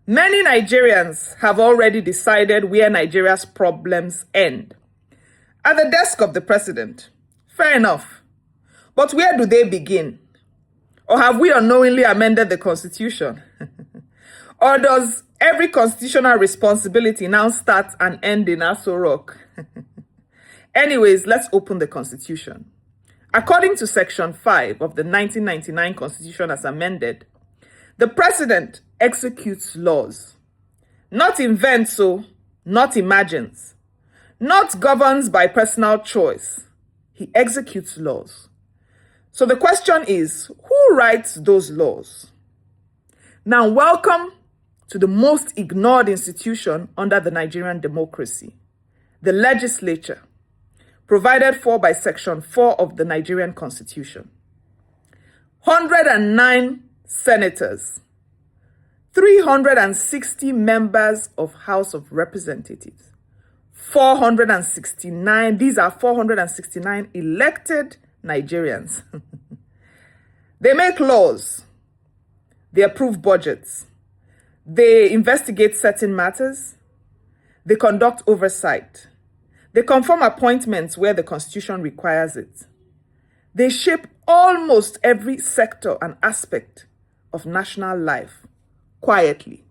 Many Nigerians have already decided where Nigeria's problems end. At the desk of the president. Fair enough. But where do they begin? Or have we unknowingly amended the Constitution? Or does every constitutional responsibility now start and end in Aso Rock? Anyways, let's open the Constitution. According to Section 5 of the 1999 Constitution as amended, the president executes laws, not invents, not imagines, not governs by personal choice. He executes laws. So the question is, who writes those laws? Now, welcome to the most ignored institution under the Nigerian democracy, the legislature, provided for by Section 4 of the Nigerian Constitution. 109 senators, 360 members of House of Representatives, 469, these are 469 elected Nigerians. They make laws, they approve budgets, they investigate certain matters, they conduct oversight, they confirm appointments where the Constitution requires it. They shape almost every sector and aspect of national life quietly.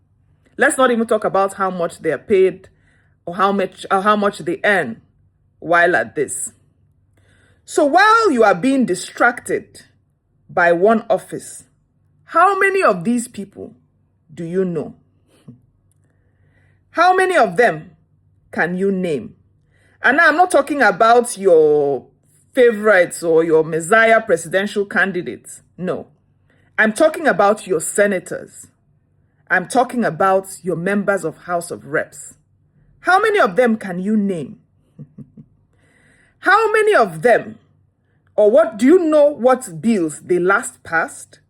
Let's not even talk about how much they are paid or how much they earn while at this. So while you are being distracted by one office, how many of these people do you know? How many of them can you name? And now I'm not talking about your favorites or your messiah presidential candidates. No. I'm talking about your senators. I'm talking about your members of House of Reps. How many of them can you name? How many of them, or what do you know what bills they last passed?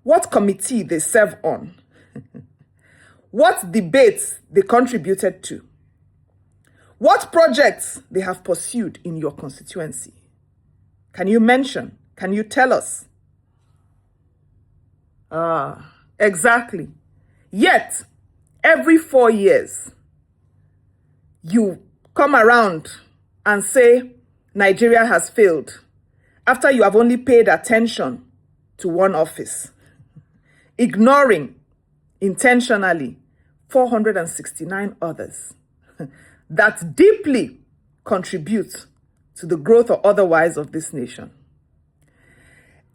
What committee they serve on? What debates they contributed to? What projects they have pursued in your constituency? Can you mention? Can you tell us? Exactly. Yet, every 4 years, you come around and say Nigeria has failed after you have only paid attention to one office, ignoring intentionally 469 others that deeply contribute to the growth or otherwise of this nation.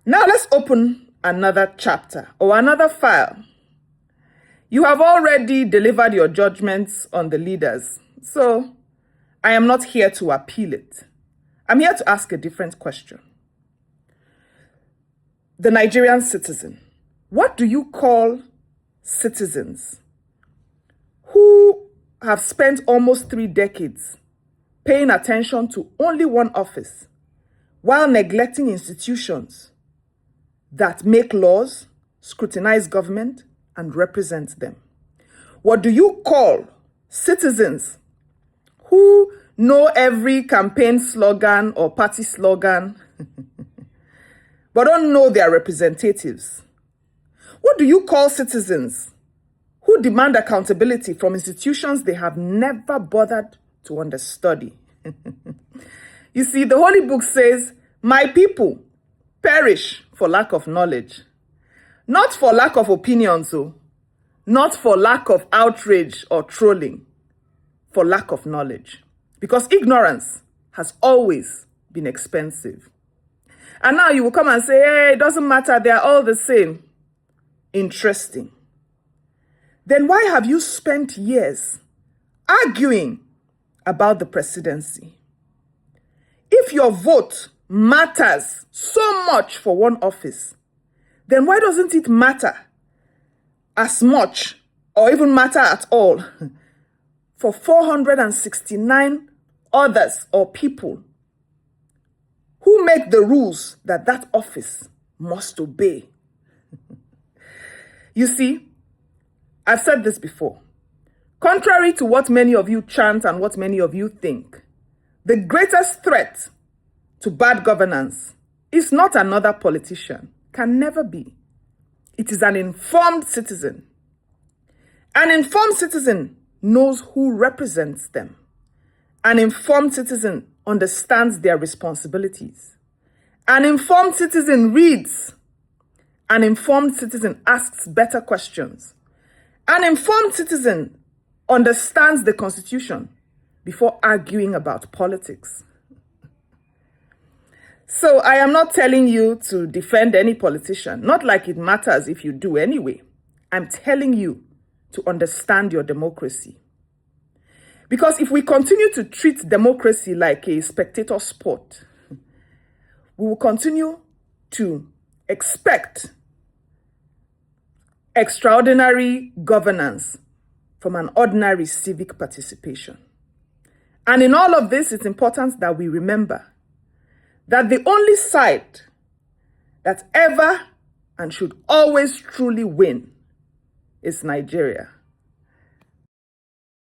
Now let's open another chapter or another file. You have already delivered your judgments on the leaders, so I am not here to appeal it. I'm here to ask a different question. The Nigerian citizen. What do you call citizens who have spent almost 3 decades paying attention to only one office while neglecting institutions that make laws, scrutinize government, and represent them? What do you call citizens who know every campaign slogan or party slogan but don't know their representatives? What do you call citizens who demand accountability from institutions they have never bothered to understudy? You see, the Holy Book says, "My people perish for lack of knowledge." Not for lack of opinions, not for lack of outrage or trolling, for lack of knowledge. Because ignorance has always been expensive. And now you will come and say, hey, it doesn't matter, they are all the same. Interesting. Then why have you spent years arguing about the presidency? If your vote matters so much for one office, then why doesn't it matter as much or even matter at all for 469 others or people who make the rules that that office must obey? You see, I've said this before. Contrary to what many of you chant and what many of you think, the greatest threat to bad governance is not another politician, can never be. It is an informed citizen. An informed citizen knows who represents them. An informed citizen understands their responsibilities. An informed citizen reads. An informed citizen asks better questions. An informed citizen understands the Constitution before arguing about politics. So I am not telling you to defend any politician, not like it matters if you do anyway. I'm telling you to understand your democracy. Because if we continue to treat democracy like a spectator sport, we will continue to expect extraordinary governance from an ordinary civic participation. And in all of this, it's important that we remember that the only side that ever and should always truly win is Nigeria.